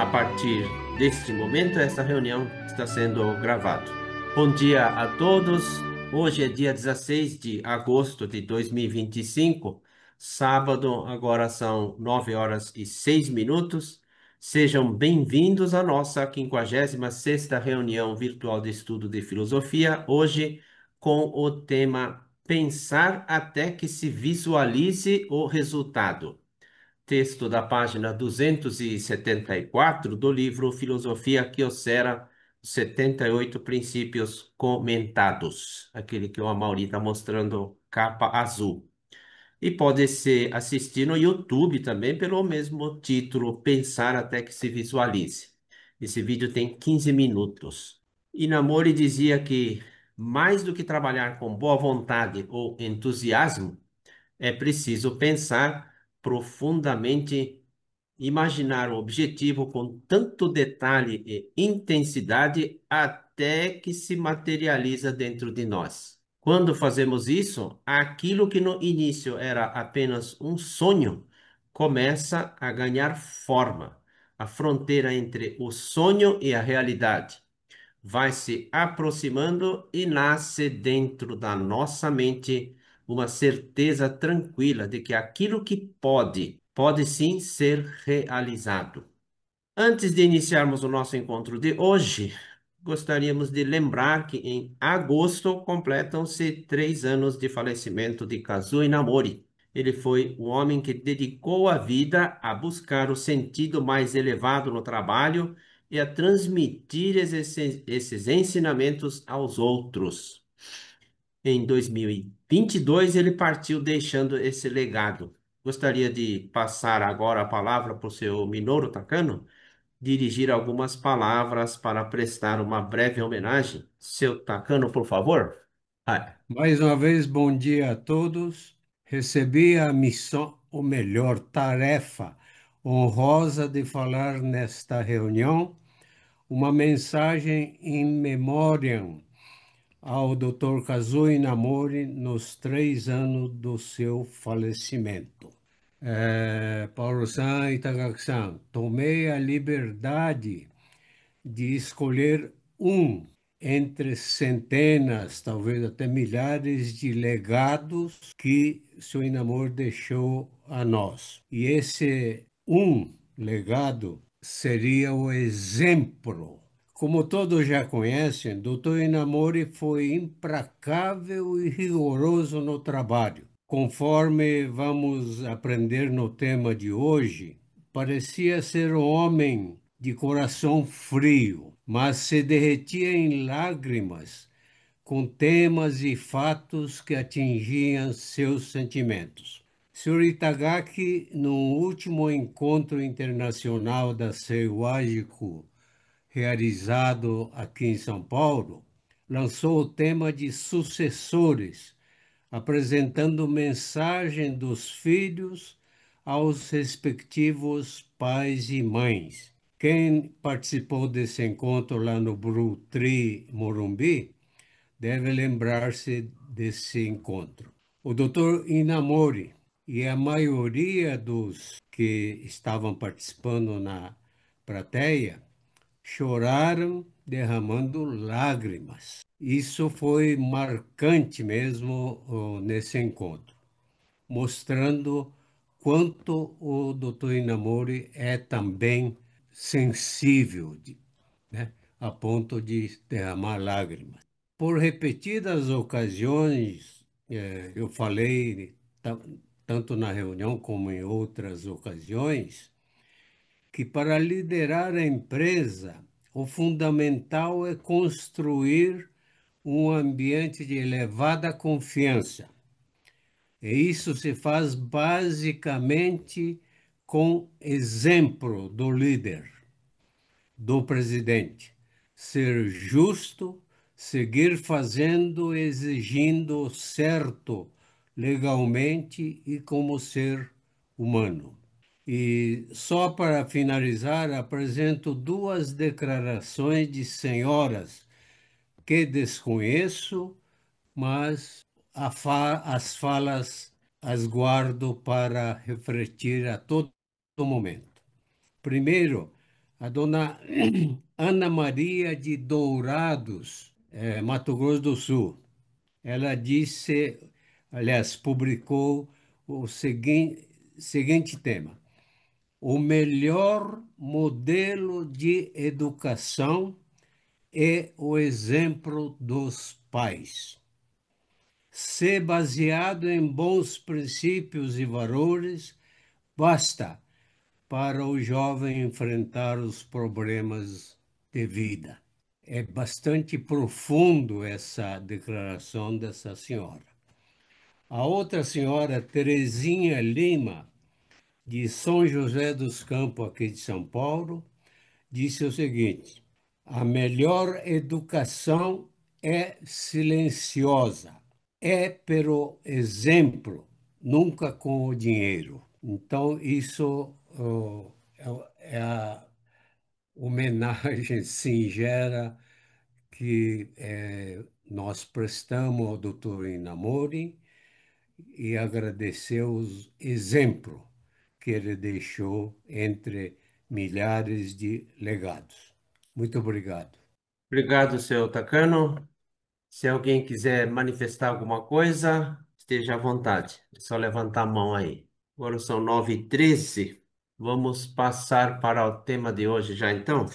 A partir deste momento, esta reunião está sendo gravada. Bom dia a todos. Hoje é dia 16 de agosto de 2025, sábado, agora são 9 horas e 6 minutos. Sejam bem-vindos à nossa 56ª reunião virtual de estudo de filosofia, hoje com o tema Pensar até que se visualize o resultado. Texto da página 274 do livro Filosofia Kyocera, 78 princípios comentados, aquele que o Amaury está mostrando, capa azul. E pode ser assistir no YouTube também pelo mesmo título, Pensar até que se visualize. Esse vídeo tem 15 minutos. E Namori dizia que mais do que trabalhar com boa vontade ou entusiasmo, é preciso pensar profundamente, imaginar o objetivo com tanto detalhe e intensidade até que se materializa dentro de nós. Quando fazemos isso, aquilo que no início era apenas um sonho começa a ganhar forma. A fronteira entre o sonho e a realidade vai se aproximando e nasce dentro da nossa mente uma certeza tranquila de que aquilo que pode sim ser realizado. Antes de iniciarmos o nosso encontro de hoje, gostaríamos de lembrar que em agosto completam-se 3 anos de falecimento de Kazuo Inamori. Ele foi o homem que dedicou a vida a buscar o sentido mais elevado no trabalho e a transmitir esses ensinamentos aos outros. Em 2022, ele partiu deixando esse legado. Gostaria de passar agora a palavra para o seu Minoru Takano, dirigir algumas palavras para prestar uma breve homenagem. Seu Takano, por favor. Ah, Mais uma vez, bom dia a todos. Recebi a missão, ou melhor, tarefa honrosa de falar nesta reunião uma mensagem in memoriam ao Dr. Kazuo Inamori nos 3 anos do seu falecimento. Paulo-san e Itagaki-san, tomei a liberdade de escolher um entre centenas, talvez até milhares de legados que seu Inamor deixou a nós. E esse um legado seria o exemplo. Como todos já conhecem, Dr. Inamori foi implacável e rigoroso no trabalho. Conforme vamos aprender no tema de hoje, parecia ser um homem de coração frio, mas se derretia em lágrimas com temas e fatos que atingiam seus sentimentos. Sr. Itagaki, no último encontro internacional da Seiwágico, realizado aqui em São Paulo, lançou o tema de sucessores, apresentando mensagem dos filhos aos respectivos pais e mães. Quem participou desse encontro lá no Brutri, Morumbi, deve lembrar-se desse encontro. O doutor Inamori e a maioria dos que estavam participando na plateia choraram derramando lágrimas. Isso foi marcante mesmo nesse encontro, mostrando quanto o doutor Inamori é também sensível, né, a ponto de derramar lágrimas. Por repetidas ocasiões, eu falei, tanto na reunião como em outras ocasiões, que para liderar a empresa, o fundamental é construir um ambiente de elevada confiança. E isso se faz basicamente com exemplo do líder, do presidente. Ser justo, seguir fazendo, exigindo certo legalmente e como ser humano. E só para finalizar, apresento duas declarações de senhoras que desconheço, mas as falas as guardo para refletir a todo momento. Primeiro, a dona Ana Maria de Dourados, Mato Grosso do Sul. Ela disse, aliás, publicou o seguinte tema: o melhor modelo de educação é o exemplo dos pais. Se baseado em bons princípios e valores, basta para o jovem enfrentar os problemas de vida. É bastante profundo essa declaração dessa senhora. A outra senhora, Terezinha Lima, de São José dos Campos, aqui de São Paulo, disse o seguinte: a melhor educação é silenciosa, é pelo exemplo, nunca com o dinheiro. Então, isso é a homenagem singela que nós prestamos ao doutor Inamori e agradecer o exemplo que ele deixou entre milhares de legados. Muito obrigado. Obrigado, seu Takano. Se alguém quiser manifestar alguma coisa, esteja à vontade. É só levantar a mão aí. Agora são 9h13. Vamos passar para o tema de hoje já então.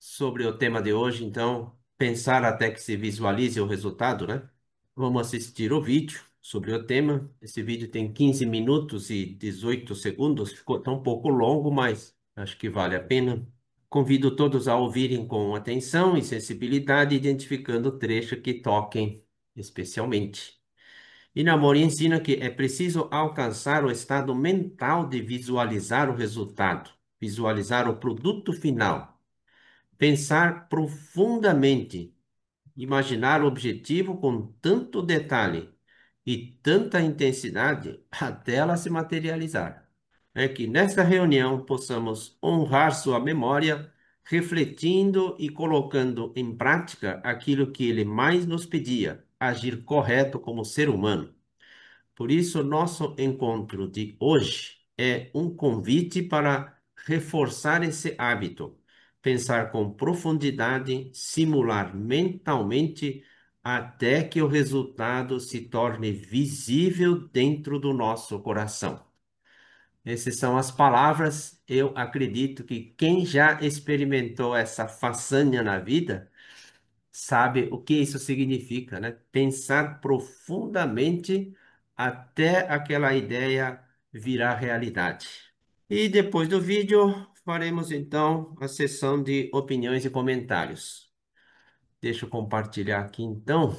Sobre o tema de hoje, então, pensar até que se visualize o resultado, né? Vamos assistir o vídeo sobre o tema. Esse vídeo tem 15 minutos e 18 segundos. Ficou tão um pouco longo, mas acho que vale a pena. Convido todos a ouvirem com atenção e sensibilidade, identificando o trecho que toquem especialmente. Inamori ensina que é preciso alcançar o estado mental de visualizar o resultado, visualizar o produto final, pensar profundamente, imaginar o objetivo com tanto detalhe e tanta intensidade até ela se materializar. É que nesta reunião possamos honrar sua memória, refletindo e colocando em prática aquilo que ele mais nos pedia, agir correto como ser humano. Por isso, nosso encontro de hoje é um convite para reforçar esse hábito, pensar com profundidade, simular mentalmente até que o resultado se torne visível dentro do nosso coração. Essas são as palavras. Eu acredito que quem já experimentou essa façanha na vida sabe o que isso significa, né? Pensar profundamente até aquela ideia virar realidade. E depois do vídeo, faremos então a sessão de opiniões e comentários. Deixa eu compartilhar aqui então.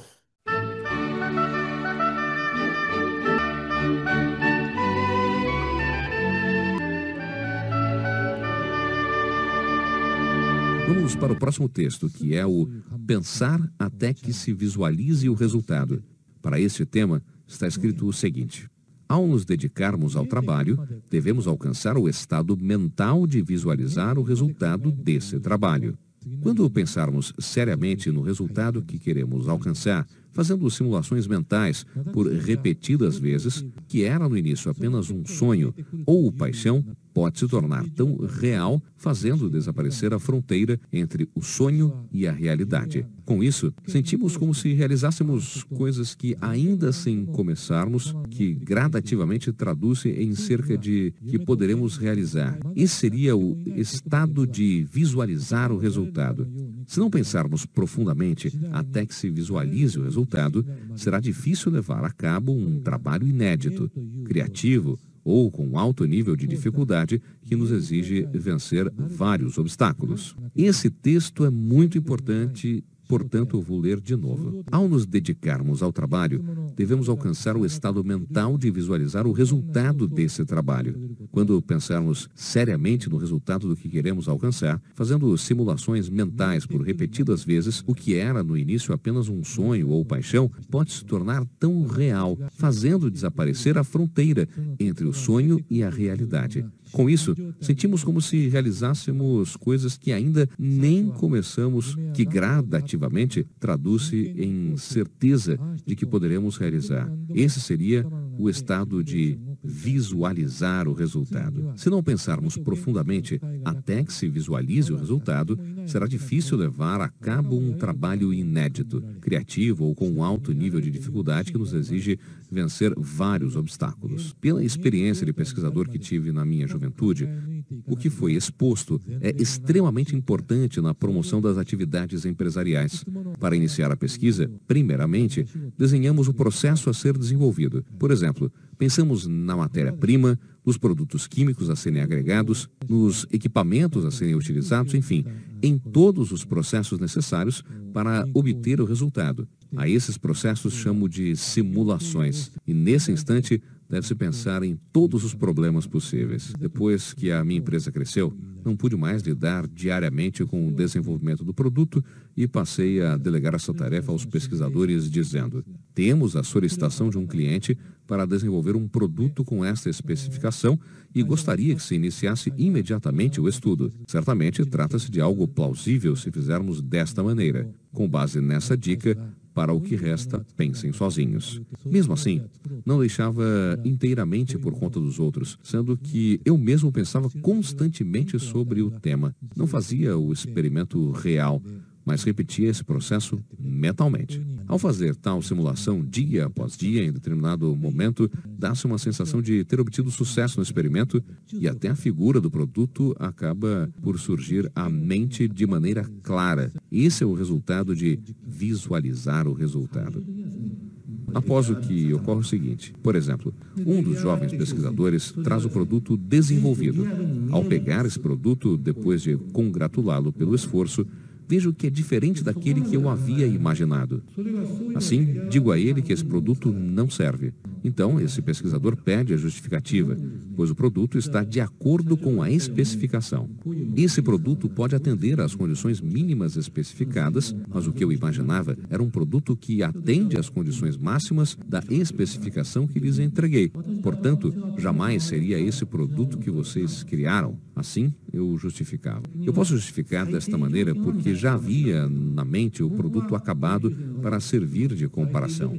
Vamos para o próximo texto, que é o pensar até que se visualize o resultado. Para este tema, está escrito o seguinte: ao nos dedicarmos ao trabalho, devemos alcançar o estado mental de visualizar o resultado desse trabalho. Quando pensarmos seriamente no resultado que queremos alcançar, fazendo simulações mentais por repetidas vezes, que era no início apenas um sonho ou paixão, pode se tornar tão real, fazendo desaparecer a fronteira entre o sonho e a realidade. Com isso, sentimos como se realizássemos coisas que, ainda sem começarmos, que gradativamente traduz em cerca de que poderemos realizar. Esse seria o estado de visualizar o resultado. Se não pensarmos profundamente até que se visualize o resultado, será difícil levar a cabo um trabalho inédito, criativo, ou com alto nível de dificuldade que nos exige vencer vários obstáculos. Esse texto é muito importante, portanto eu vou ler de novo. Ao nos dedicarmos ao trabalho, devemos alcançar o estado mental de visualizar o resultado desse trabalho. Quando pensarmos seriamente no resultado do que queremos alcançar, fazendo simulações mentais por repetidas vezes, o que era no início apenas um sonho ou paixão pode se tornar tão real, fazendo desaparecer a fronteira entre o sonho e a realidade. Com isso, sentimos como se realizássemos coisas que ainda nem começamos, que gradativamente traduz-se em certeza de que poderemos realizar. Esse seria o estado de visualizar o resultado. Se não pensarmos profundamente até que se visualize o resultado, será difícil levar a cabo um trabalho inédito, criativo ou com um alto nível de dificuldade que nos exige vencer vários obstáculos. Pela experiência de pesquisador que tive na minha juventude, o que foi exposto é extremamente importante na promoção das atividades empresariais. Para iniciar a pesquisa, primeiramente, desenhamos o processo a ser desenvolvido. Por exemplo, pensamos na matéria-prima, nos produtos químicos a serem agregados, nos equipamentos a serem utilizados, enfim, em todos os processos necessários para obter o resultado. A esses processos chamo de simulações. E nesse instante, deve-se pensar em todos os problemas possíveis. Depois que a minha empresa cresceu, não pude mais lidar diariamente com o desenvolvimento do produto e passei a delegar essa tarefa aos pesquisadores dizendo: temos a solicitação de um cliente para desenvolver um produto com esta especificação e gostaria que se iniciasse imediatamente o estudo. Certamente trata-se de algo plausível se fizermos desta maneira. Com base nessa dica, para o que resta, pensem sozinhos. Mesmo assim, não deixava inteiramente por conta dos outros, sendo que eu mesmo pensava constantemente sobre o tema. Não fazia o experimento real, mas repetia esse processo mentalmente. Ao fazer tal simulação dia após dia, em determinado momento, dá-se uma sensação de ter obtido sucesso no experimento e até a figura do produto acaba por surgir à mente de maneira clara. Esse é o resultado de visualizar o resultado. Após o que ocorre o seguinte: por exemplo, um dos jovens pesquisadores traz o produto desenvolvido. Ao pegar esse produto, depois de congratulá-lo pelo esforço, vejo que é diferente daquele que eu havia imaginado. Assim, digo a ele que esse produto não serve. Então, esse pesquisador pede a justificativa, pois o produto está de acordo com a especificação. Esse produto pode atender às condições mínimas especificadas, mas o que eu imaginava era um produto que atende às condições máximas da especificação que lhes entreguei. Portanto, jamais seria esse produto que vocês criaram. Assim, eu justificava. Eu posso justificar desta maneira porque já havia na mente o produto acabado para servir de comparação.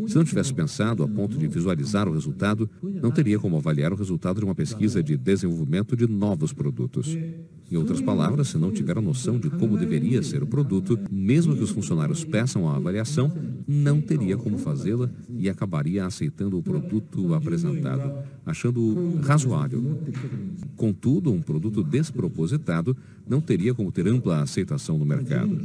Se não tivesse pensado a ponto de visualizar o resultado, não teria como avaliar o resultado de uma pesquisa de desenvolvimento de novos produtos. Em outras palavras, se não tiver a noção de como deveria ser o produto, mesmo que os funcionários peçam a avaliação, não teria como fazê-la e acabaria aceitando o produto apresentado, achando razoável. Contudo, um produto despropositado não teria como ter ampla aceitação no mercado.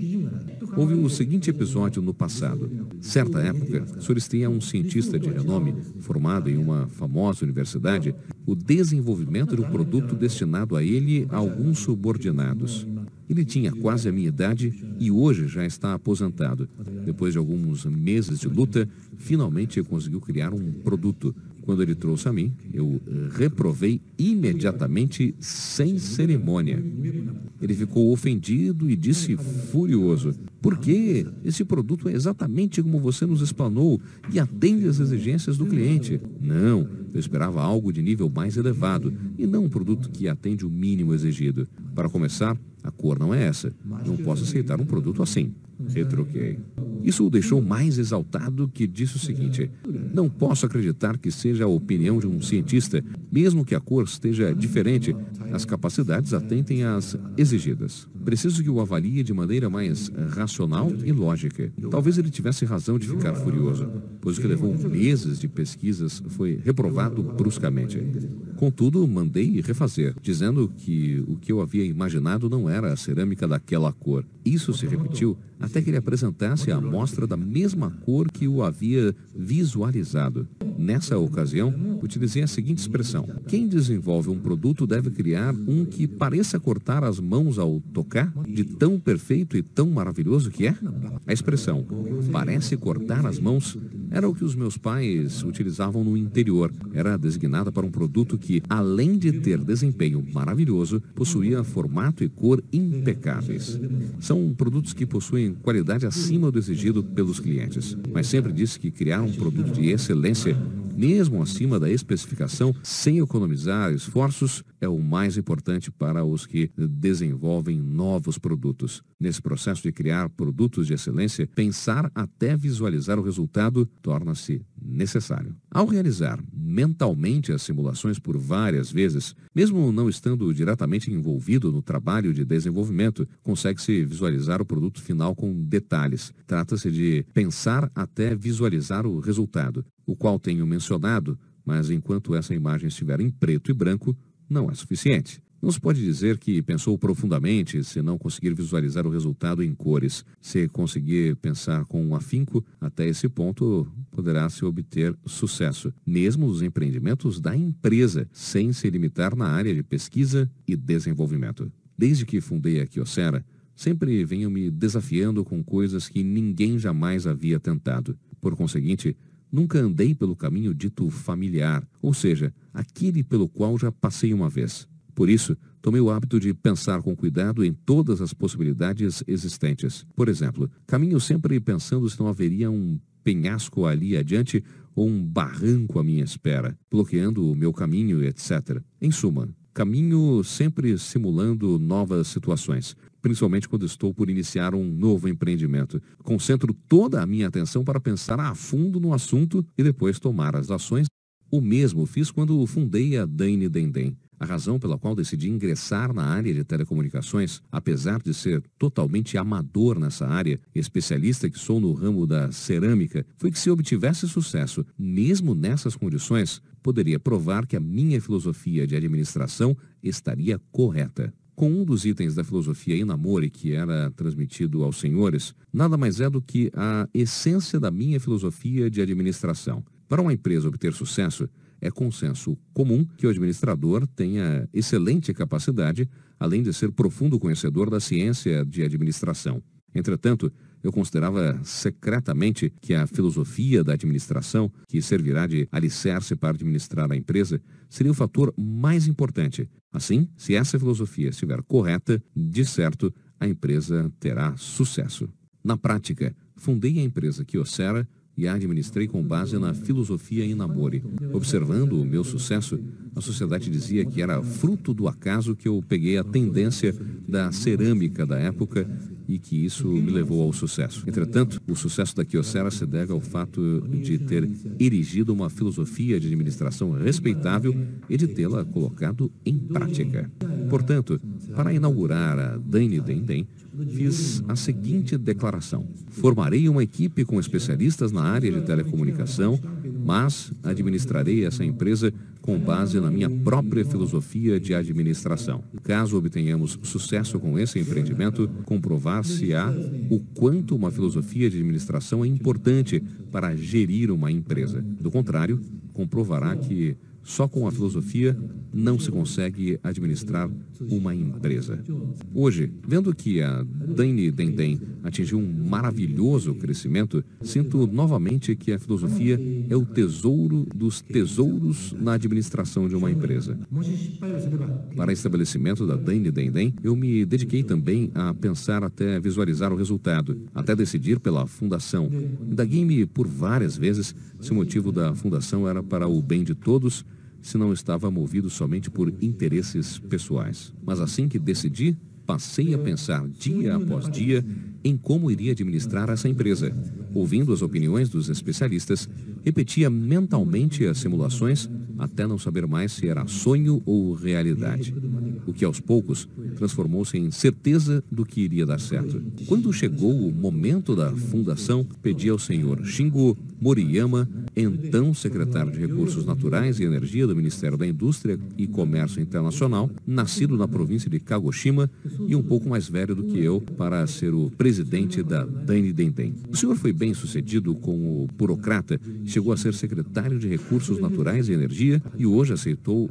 Houve o seguinte episódio no passado. Certa época, solicitei a um cientista de renome, formado em uma famosa universidade, o desenvolvimento de um produto destinado a ele a alguns subordinados. Ele tinha quase a minha idade e hoje já está aposentado. Depois de alguns meses de luta, finalmente conseguiu criar um produto. Quando ele trouxe a mim, eu reprovei imediatamente, sem cerimônia. Ele ficou ofendido e disse furioso: "Por quê? Esse produto é exatamente como você nos explanou e atende às exigências do cliente." Não, eu esperava algo de nível mais elevado e não um produto que atende o mínimo exigido. Para começar, a cor não é essa. Não posso aceitar um produto assim. Retruquei. Isso o deixou mais exaltado, que disse o seguinte: "Não posso acreditar que seja a opinião de um cientista, mesmo que a cor esteja diferente, as capacidades atentem às exigidas. Preciso que o avalie de maneira mais racional e lógica." Talvez ele tivesse razão de ficar furioso, pois o que levou meses de pesquisas foi reprovado bruscamente. Contudo, mandei refazer, dizendo que o que eu havia imaginado não era a cerâmica daquela cor. Isso se repetiu até que ele apresentasse a amostra da mesma cor que o havia visualizado. Nessa ocasião, utilizei a seguinte expressão: quem desenvolve um produto deve criar um que pareça cortar as mãos ao tocar, de tão perfeito e tão maravilhoso que é. A expressão "parece cortar as mãos" era o que os meus pais utilizavam no interior. Era designada para um produto que, além de ter desempenho maravilhoso, possuía formato e cor impecáveis. São produtos que possuem qualidade acima do exigido pelos clientes. Mas sempre disse que criar um produto de excelência, mesmo acima da especificação, sem economizar esforços, é o mais importante para os que desenvolvem novos produtos. Nesse processo de criar produtos de excelência, pensar até visualizar o resultado torna-se necessário. Ao realizar mentalmente as simulações por várias vezes, mesmo não estando diretamente envolvido no trabalho de desenvolvimento, consegue-se visualizar o produto final com detalhes. Trata-se de pensar até visualizar o resultado, o qual tenho mencionado, mas enquanto essa imagem estiver em preto e branco, não é suficiente. Não se pode dizer que pensou profundamente se não conseguir visualizar o resultado em cores. Se conseguir pensar com um afinco, até esse ponto poderá-se obter sucesso, mesmo nos empreendimentos da empresa, sem se limitar na área de pesquisa e desenvolvimento. Desde que fundei a Kyocera, sempre venho me desafiando com coisas que ninguém jamais havia tentado. Por conseguinte, nunca andei pelo caminho dito familiar, ou seja, aquele pelo qual já passei uma vez. Por isso, tomei o hábito de pensar com cuidado em todas as possibilidades existentes. Por exemplo, caminho sempre pensando se não haveria um penhasco ali adiante ou um barranco à minha espera, bloqueando o meu caminho, etc. Em suma, caminho sempre simulando novas situações, principalmente quando estou por iniciar um novo empreendimento. Concentro toda a minha atenção para pensar a fundo no assunto e depois tomar as ações. O mesmo fiz quando fundei a Dani Dendem. A razão pela qual decidi ingressar na área de telecomunicações, apesar de ser totalmente amador nessa área, especialista que sou no ramo da cerâmica, foi que se obtivesse sucesso, mesmo nessas condições, poderia provar que a minha filosofia de administração estaria correta. Com um dos itens da filosofia Inamori que era transmitido aos senhores, nada mais é do que a essência da minha filosofia de administração. Para uma empresa obter sucesso, é consenso comum que o administrador tenha excelente capacidade, além de ser profundo conhecedor da ciência de administração. Entretanto, eu considerava secretamente que a filosofia da administração, que servirá de alicerce para administrar a empresa, seria o fator mais importante. Assim, se essa filosofia estiver correta, de certo, a empresa terá sucesso. Na prática, fundei a empresa Kyocera e a administrei com base na filosofia Inamori. Observando o meu sucesso, a sociedade dizia que era fruto do acaso que eu peguei a tendência da cerâmica da época e que isso me levou ao sucesso. Entretanto, o sucesso da Kyocera se deve ao fato de ter erigido uma filosofia de administração respeitável e de tê-la colocado em prática. Portanto, para inaugurar a Dani Dendem, fiz a seguinte declaração: formarei uma equipe com especialistas na área de telecomunicação, mas administrarei essa empresa com base na minha própria filosofia de administração. Caso obtenhamos sucesso com esse empreendimento, comprovar-se-á o quanto uma filosofia de administração é importante para gerir uma empresa. Do contrário, comprovará que só com a filosofia não se consegue administrar uma empresa. Hoje, vendo que a Dani Dendem atingiu um maravilhoso crescimento, sinto novamente que a filosofia é o tesouro dos tesouros na administração de uma empresa. Para o estabelecimento da Dani Dendem, eu me dediquei também a pensar até visualizar o resultado, até decidir pela fundação. Indaguei-me por várias vezes se o motivo da fundação era para o bem de todos, se não estava movido somente por interesses pessoais. Mas assim que decidi, passei a pensar dia após dia em como iria administrar essa empresa. Ouvindo as opiniões dos especialistas, repetia mentalmente as simulações até não saber mais se era sonho ou realidade, o que aos poucos transformou-se em certeza do que iria dar certo. Quando chegou o momento da fundação, pedi ao senhor Shingo Moriyama, então secretário de Recursos Naturais e Energia do Ministério da Indústria e Comércio Internacional, nascido na província de Kagoshima e um pouco mais velho do que eu, para ser o presidente da Dani Dendem. O senhor foi bem sucedido como burocrata, chegou a ser secretário de Recursos Naturais e Energia e hoje aceitou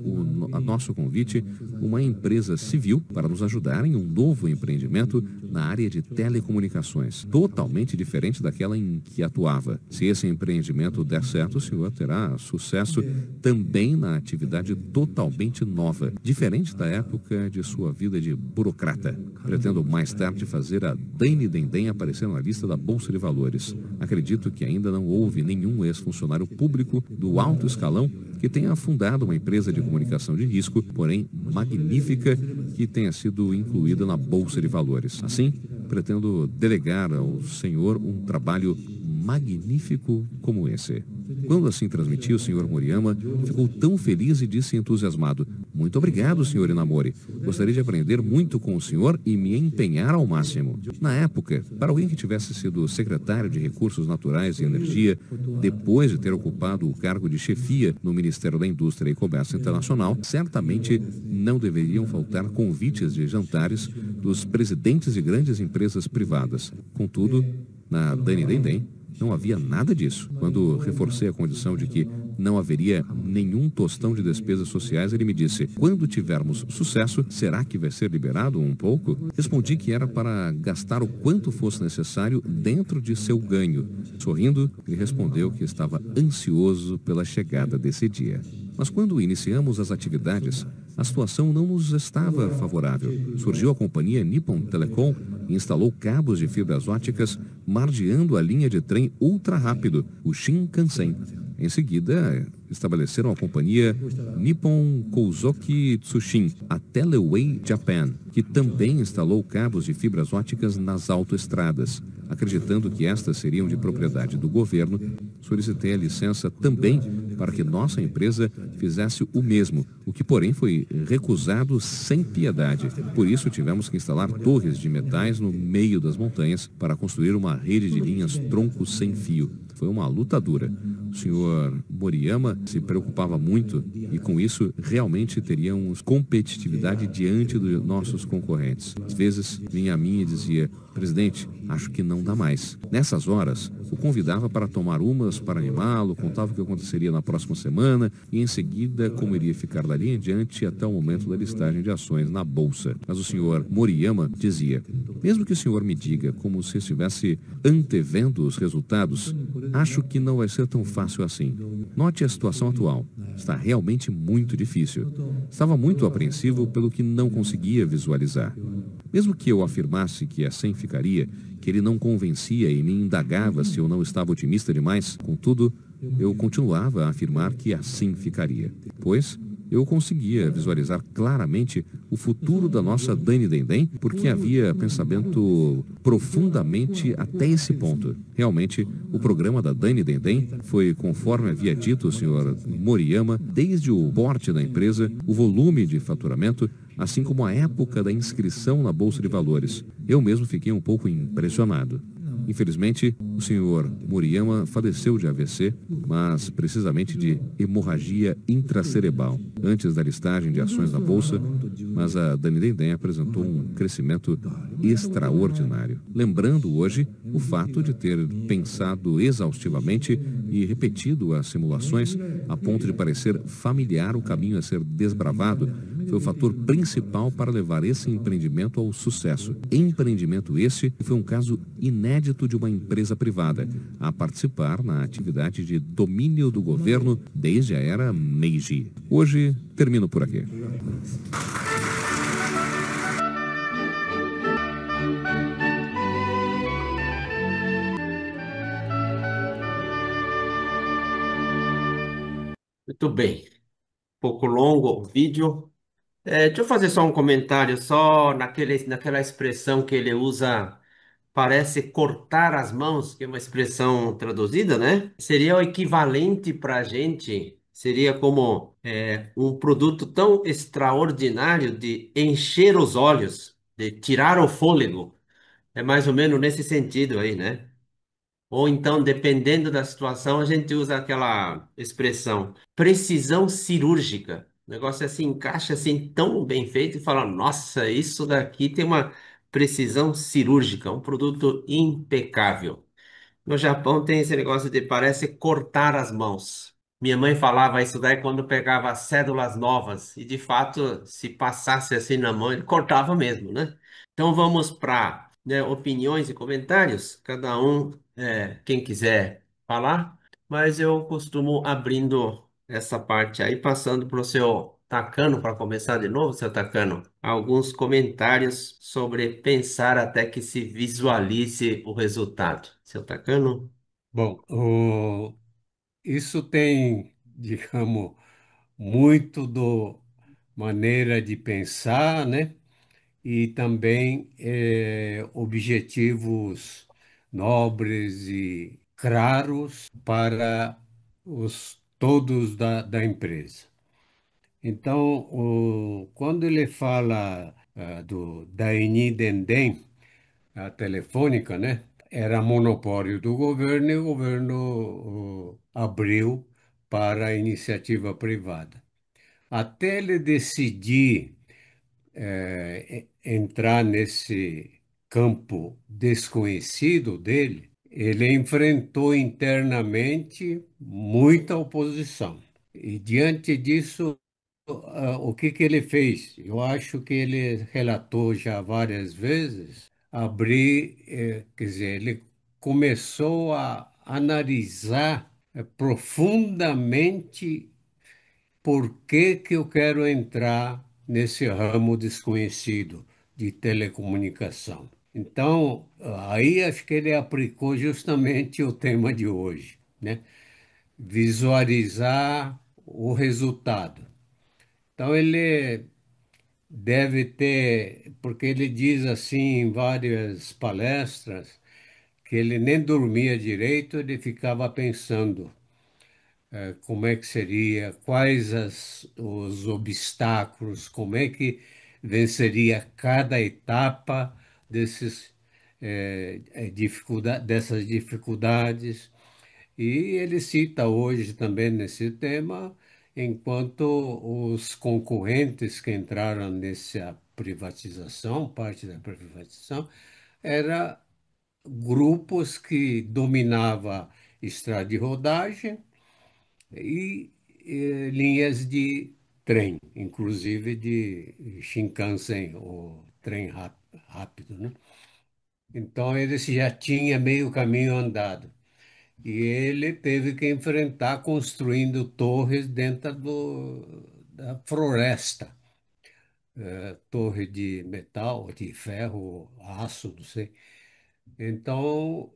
a nosso convite uma empresa civil para nos ajudar em um novo empreendimento na área de telecomunicações, totalmente diferente daquela em que atuava. Se esse empreendimento der certo, o senhor terá sucesso também na atividade totalmente nova, diferente da época de sua vida de burocrata. Pretendo mais tarde fazer a Dani Dendem aparecer na lista da Bolsa de Valores. Acredito que ainda não houve nenhum ex-funcionário público do alto escalão que tenha fundado uma empresa de comunicação de risco, porém magnífica, que tenha sido incluída na Bolsa de Valores. Assim, pretendo delegar ao senhor um trabalho magnífico como esse. Quando assim transmitiu, o senhor Moriyama ficou tão feliz e disse entusiasmado: "Muito obrigado, senhor Inamori. Gostaria de aprender muito com o senhor e me empenhar ao máximo." Na época, para alguém que tivesse sido secretário de Recursos Naturais e Energia, depois de ter ocupado o cargo de chefia no Ministério da Indústria e Comércio Internacional, certamente não deveriam faltar convites de jantares dos presidentes de grandes empresas privadas. Contudo, na Dani Dendem, não havia nada disso. Quando reforcei a condição de que não haveria nenhum tostão de despesas sociais, ele me disse: "Quando tivermos sucesso, será que vai ser liberado um pouco?" Respondi que era para gastar o quanto fosse necessário dentro de seu ganho. Sorrindo, ele respondeu que estava ansioso pela chegada desse dia. Mas quando iniciamos as atividades, a situação não nos estava favorável. Surgiu a companhia Nippon Telecom e instalou cabos de fibras óticas margeando a linha de trem ultra rápido, o Shinkansen. Em seguida, estabeleceram a companhia Nippon Kouzoki Tsushin, a Teleway Japan, que também instalou cabos de fibras óticas nas autoestradas. Acreditando que estas seriam de propriedade do governo, solicitei a licença também para que nossa empresa fizesse o mesmo, o que, porém, foi recusado sem piedade. Por isso, tivemos que instalar torres de metais no meio das montanhas para construir uma rede de linhas troncos sem fio. Foi uma luta dura. O senhor Moriyama se preocupava muito e, com isso, realmente teríamos competitividade diante dos nossos concorrentes. Às vezes, vinha a mim e dizia: "Presidente, acho que não dá mais." Nessas horas, o convidava para tomar umas para animá-lo, contava o que aconteceria na próxima semana e, em seguida, como iria ficar dali em diante até o momento da listagem de ações na Bolsa. Mas o senhor Moriyama dizia: "Mesmo que o senhor me diga como se estivesse antevendo os resultados, acho que não vai ser tão fácil assim. Note a situação atual. Está realmente muito difícil." Estava muito apreensivo pelo que não conseguia visualizar. Mesmo que eu afirmasse que assim ficaria, que ele não convencia e me indagava se eu não estava otimista demais, contudo, eu continuava a afirmar que assim ficaria, pois eu conseguia visualizar claramente o futuro da nossa Dani Dendem, porque havia pensamento profundamente até esse ponto. Realmente, o programa da Dani Dendem foi, conforme havia dito o senhor Moriyama, desde o porte da empresa, o volume de faturamento, assim como a época da inscrição na Bolsa de Valores. Eu mesmo fiquei um pouco impressionado. Infelizmente, o senhor Moriyama faleceu de AVC, mas precisamente de hemorragia intracerebral, antes da listagem de ações na Bolsa, mas a Dani Dendem apresentou um crescimento extraordinário. Lembrando hoje o fato de ter pensado exaustivamente e repetido as simulações a ponto de parecer familiar o caminho a ser desbravado, foi o fator principal para levar esse empreendimento ao sucesso. Empreendimento esse que foi um caso inédito de uma empresa privada a participar na atividade de domínio do governo desde a era Meiji. Hoje, termino por aqui. Muito bem. Um pouco longo o vídeo. Deixa eu fazer só um comentário só naquela expressão que ele usa, parece cortar as mãos, que é uma expressão traduzida, né? Seria o equivalente para a gente, seria como um produto tão extraordinário de encher os olhos, de tirar o fôlego. É mais ou menos nesse sentido aí, né? Ou então, dependendo da situação, a gente usa aquela expressão precisão cirúrgica. O negócio assim encaixa assim tão bem feito e fala: nossa, isso daqui tem uma precisão cirúrgica, um produto impecável. No Japão tem esse negócio de parece cortar as mãos. Minha mãe falava isso daí quando pegava cédulas novas e de fato, se passasse assim na mão, ele cortava mesmo, né? Então vamos para, opiniões e comentários. Cada um, quem quiser falar, mas eu costumo abrindo essa parte aí, passando para o seu Takano, para começar de novo, seu Takano, alguns comentários sobre pensar até que se visualize o resultado. Seu Takano? Bom, isso tem, digamos, muito do maneira de pensar, né? E também objetivos nobres e claros para os todos da empresa. Então, quando ele fala da Enidendem, a telefônica, né? Era monopólio do governo e o governo abriu para a iniciativa privada. Até ele decidir entrar nesse campo desconhecido dele, ele enfrentou internamente muita oposição. E diante disso, o que que ele fez? Eu acho que ele relatou já várias vezes, quer dizer, ele começou a analisar profundamente por que que eu quero entrar nesse ramo desconhecido de telecomunicação. Então, aí acho que ele aplicou justamente o tema de hoje, né? Visualizar o resultado. Então, ele deve ter, porque ele diz assim em várias palestras, que ele nem dormia direito, ele ficava pensando como é que seria, os obstáculos, como é que venceria cada etapa dessas dificuldades. E ele cita hoje também nesse tema, enquanto os concorrentes que entraram nessa privatização, parte da privatização, eram grupos que dominavam estrada de rodagem e linhas de trem, inclusive de Shinkansen, o trem rápido, né? Então ele já tinha meio caminho andado. E ele teve que enfrentar construindo torres dentro da floresta, torre de metal, de ferro, aço, não sei. Então,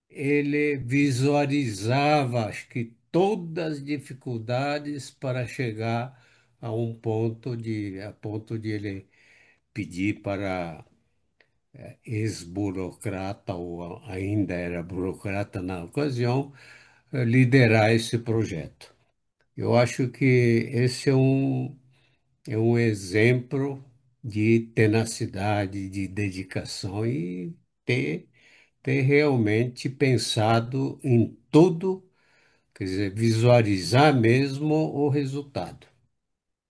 ele visualizava, acho que todas as dificuldades para chegar a ponto de ele pedir para ex-burocrata, ou ainda era burocrata na ocasião, liderar esse projeto. Eu acho que esse é um exemplo de tenacidade, de dedicação e ter, ter realmente pensado em tudo, quer dizer, visualizar mesmo o resultado.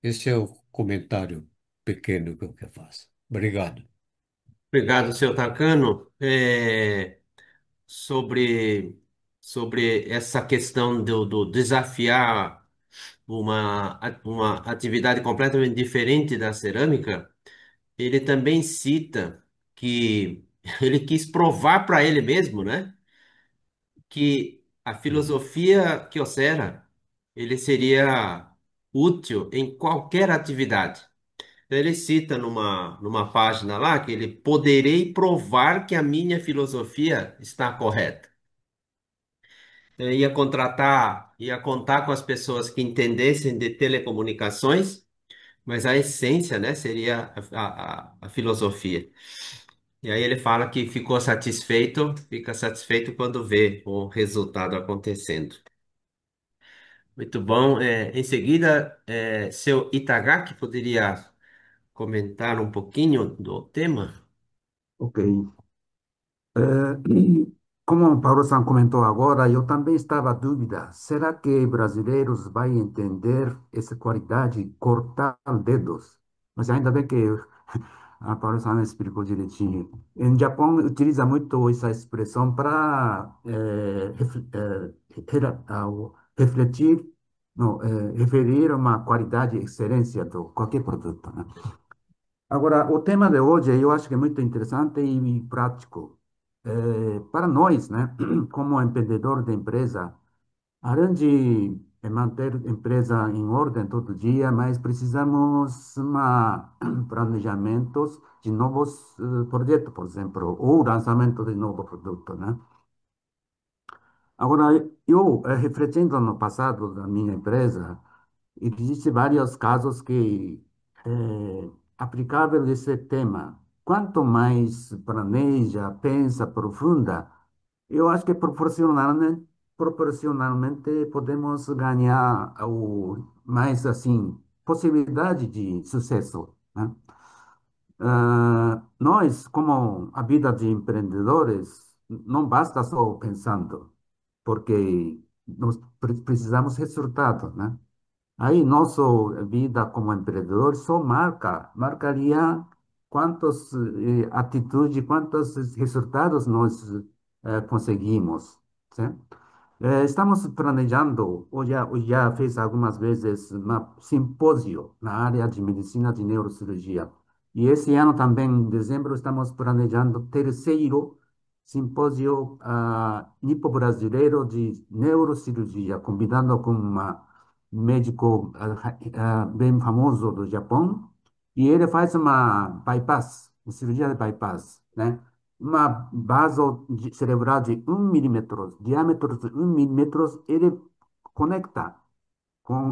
Esse é o comentário pequeno que eu quero fazer. Obrigado. Obrigado, seu Takano. Sobre, sobre essa questão do desafiar uma atividade completamente diferente da cerâmica, ele também cita que ele quis provar para ele mesmo, né, que a filosofia Kyocera ele seria útil em qualquer atividade. Então, ele cita numa página lá que ele poderei provar que a minha filosofia está correta. Ia contratar, ia contar com as pessoas que entendessem de telecomunicações, mas a essência, né, seria a filosofia. E aí ele fala que ficou satisfeito, fica satisfeito quando vê o resultado acontecendo. Muito bom. Em seguida, seu Itagaki poderia comentar um pouquinho do tema? Ok. Como o Paulo-san comentou agora, eu também estava a dúvida. Será que brasileiros vão entender essa qualidade de cortar dedos? Mas ainda bem que a Paulo-san explicou direitinho. Em Japão, utiliza muito essa expressão para refletir, não, referir uma qualidade e excelência de qualquer produto, né? Agora, o tema de hoje eu acho que é muito interessante e prático. Para nós, né, como empreendedor de empresa, além de manter a empresa em ordem todo dia, mas precisamos planejamentos de novos projetos, por exemplo, ou lançamento de novo produto, né? Agora, eu, refletindo no passado da minha empresa, existem vários casos que aplicável esse tema. Quanto mais planeja, pensa, aprofunda, eu acho que proporciona, né? proporcionalmente podemos ganhar mais assim possibilidade de sucesso, né? Nós, como a vida de empreendedores, não basta só pensando, porque nós precisamos resultado, né? Aí, nossa vida como empreendedor só marcaria quantas atitudes, quantos resultados nós conseguimos, certo? Estamos planejando, ou já fez algumas vezes, um simpósio na área de medicina de neurocirurgia. E esse ano também, em dezembro, estamos planejando o terceiro simpósio nipo-brasileiro de neurocirurgia, convidando com um médico bem famoso do Japão. E ele faz uma bypass, uma cirurgia de bypass, né? Uma vaso cerebral de 1 milímetro, diâmetro de 1 milímetro, ele conecta com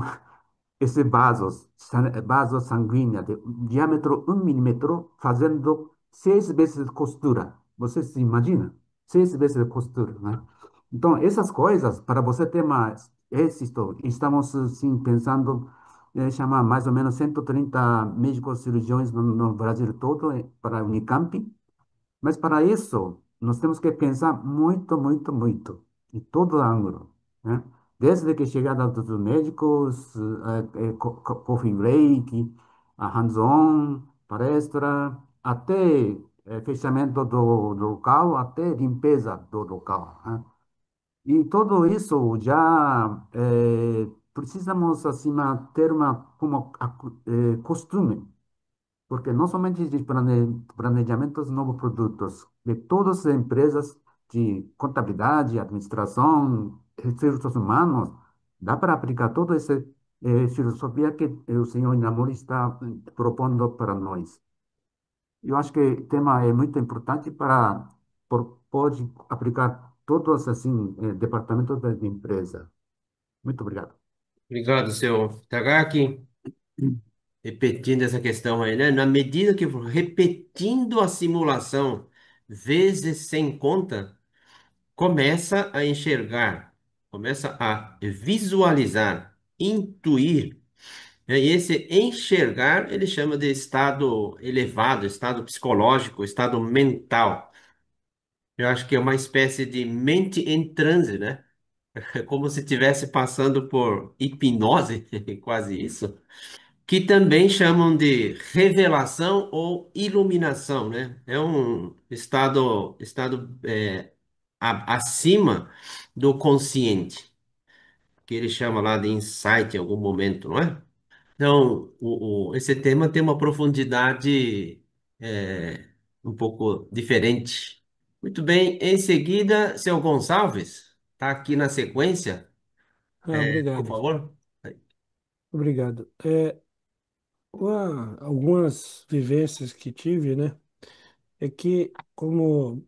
esse vaso sanguíneo de diâmetro 1 milímetro, fazendo 6 vezes costura. Você se imagina? 6 vezes costura, né? Então, essas coisas, para você ter mais êxito, estamos, sim, pensando chamar mais ou menos 130 médicos cirurgiões no Brasil todo, para a Unicamp, mas para isso, nós temos que pensar muito, muito, muito, em todo ângulo, né? Desde que chegada dos médicos, coffee break, a hands-on, palestra, até fechamento do local, até limpeza do local, né? E tudo isso já precisamos, acima, ter uma como costume, porque não somente de planejamentos de novos produtos, de todas as empresas de contabilidade, administração, recursos humanos, dá para aplicar toda essa filosofia que o senhor Inamori está propondo para nós. Eu acho que o tema é muito importante pode aplicar todos assim departamentos da empresa. Muito obrigado. Obrigado, seu Tagaki. Repetindo essa questão aí, né? Na medida que eu vou repetindo a simulação vezes sem conta, começa a enxergar, começa a visualizar, intuir, né? E esse enxergar ele chama de estado elevado, estado psicológico, estado mental. Eu acho que é uma espécie de mente em transe, né? É como se estivesse passando por hipnose, quase isso, que também chamam de revelação ou iluminação, né? É um estado acima do consciente, que ele chama lá de insight em algum momento, não é? Então, esse tema tem uma profundidade é, um pouco diferente. Muito bem, em seguida, seu Gonçalves, está aqui na sequência, Ah, por obrigado, favor. obrigado. Algumas vivências que tive, né? É que, como o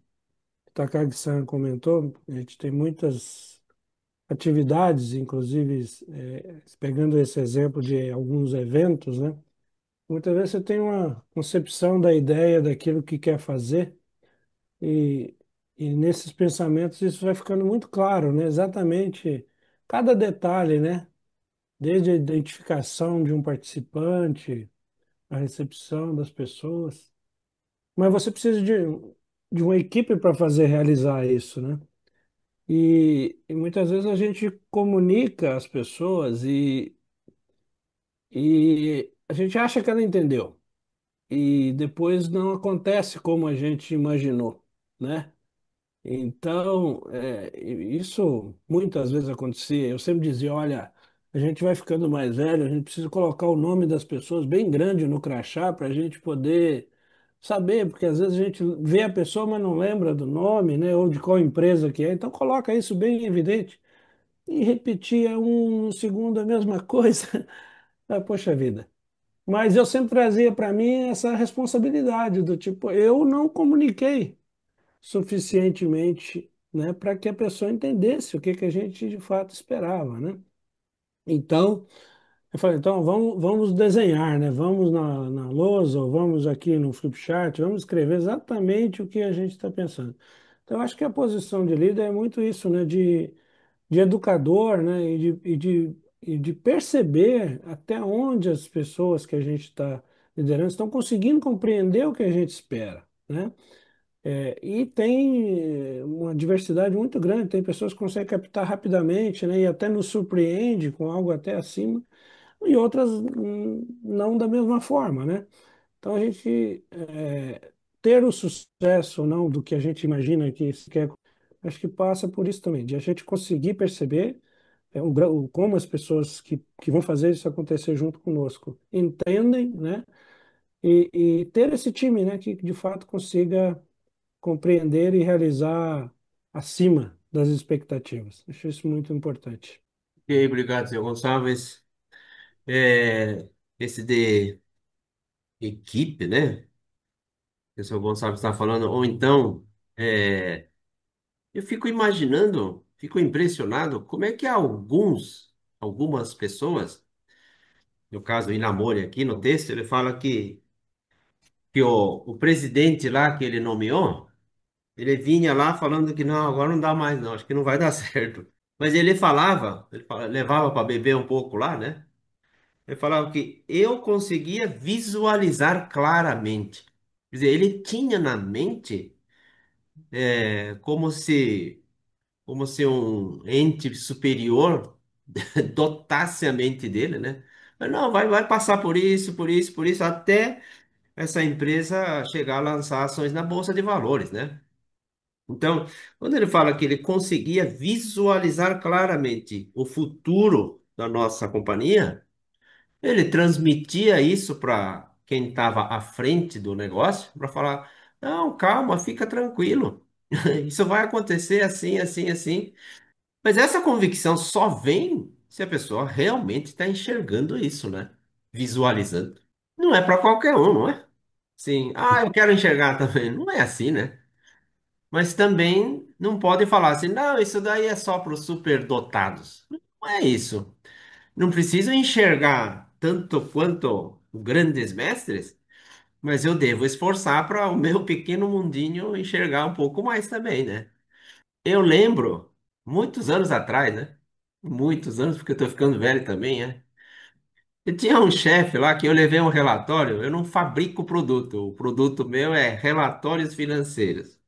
Takagi-san comentou, a gente tem muitas atividades, inclusive, pegando esse exemplo de alguns eventos, né? Muitas vezes você tem uma concepção da ideia daquilo que quer fazer e, e nesses pensamentos isso vai ficando muito claro, né? Exatamente cada detalhe, né? Desde a identificação de um participante, a recepção das pessoas. Mas você precisa de uma equipe para fazer realizar isso, né? E muitas vezes a gente comunica às pessoas e a gente acha que ela entendeu. E depois não acontece como a gente imaginou, né? Então, isso muitas vezes acontecia. Eu sempre dizia, olha, a gente vai ficando mais velho, a gente precisa colocar o nome das pessoas bem grande no crachá para a gente poder saber, porque às vezes a gente vê a pessoa, mas não lembra do nome, né, ou de qual empresa que é. Então, coloca isso bem evidente e repetia um segundo a mesma coisa. Ah, poxa vida. Mas eu sempre trazia para mim essa responsabilidade do tipo, eu não comuniquei suficientemente, né, para que a pessoa entendesse o que que a gente de fato esperava, né? Então, eu falei, então vamos desenhar, né? Vamos na lousa, ou vamos aqui no flipchart, vamos escrever exatamente o que a gente está pensando. Então, eu acho que a posição de líder é muito isso, né? De de educador, né? E de perceber até onde as pessoas que a gente está liderando estão conseguindo compreender o que a gente espera, né? E tem uma diversidade muito grande, tem pessoas que conseguem captar rapidamente, né? E até nos surpreende com algo até acima, e outras não da mesma forma, né? Então a gente ter o sucesso ou não do que a gente imagina que se quer, acho que passa por isso também, de a gente conseguir perceber como as pessoas que vão fazer isso acontecer junto conosco entendem, né? E ter esse time, né, que de fato consiga compreender e realizar acima das expectativas. Acho isso muito importante. Ok, obrigado, senhor Gonçalves. É, esse de equipe, né? Que o senhor Gonçalves está falando, ou então, é, eu fico imaginando, fico impressionado como é que algumas pessoas, no caso o Inamori aqui no texto, ele fala que o presidente lá que ele nomeou, ele vinha lá falando que não, agora não dá mais não, acho que não vai dar certo. Mas levava para beber um pouco lá, né? Ele falava que eu conseguia visualizar claramente. Quer dizer, ele tinha na mente como se um ente superior dotasse a mente dele, né? Mas não, vai passar por isso, por isso, por isso, até essa empresa chegar a lançar ações na Bolsa de Valores, né? Então, quando ele fala que ele conseguia visualizar claramente o futuro da nossa companhia, ele transmitia isso para quem estava à frente do negócio, para falar: não, calma, fica tranquilo. Isso vai acontecer assim, assim, assim. Mas essa convicção só vem se a pessoa realmente está enxergando isso, né? Visualizando. Não é para qualquer um, não é? Sim, eu quero enxergar também. Não é assim, né? Mas também não pode falar assim, não, isso daí é só para os superdotados. Não é isso. Não preciso enxergar tanto quanto grandes mestres, mas eu devo esforçar para o meu pequeno mundinho enxergar um pouco mais também, né? Eu lembro, muitos anos atrás, né? Muitos anos, porque eu tô ficando velho também, né? Eu tinha um chefe lá que eu levei um relatório, eu não fabrico produto, o produto meu é relatórios financeiros.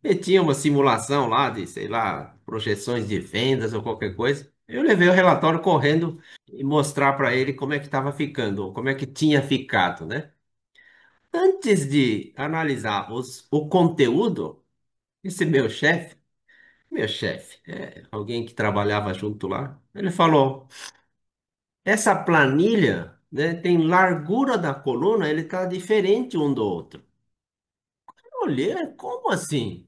E tinha uma simulação lá de, sei lá, projeções de vendas ou qualquer coisa. Eu levei o relatório correndo e mostrar para ele como é que estava ficando, ou como é que tinha ficado, né? Antes de analisar o conteúdo, esse meu chefe, alguém que trabalhava junto lá, ele falou: essa planilha, né, tem largura da coluna, ele está diferente um do outro. Eu olhei, como assim?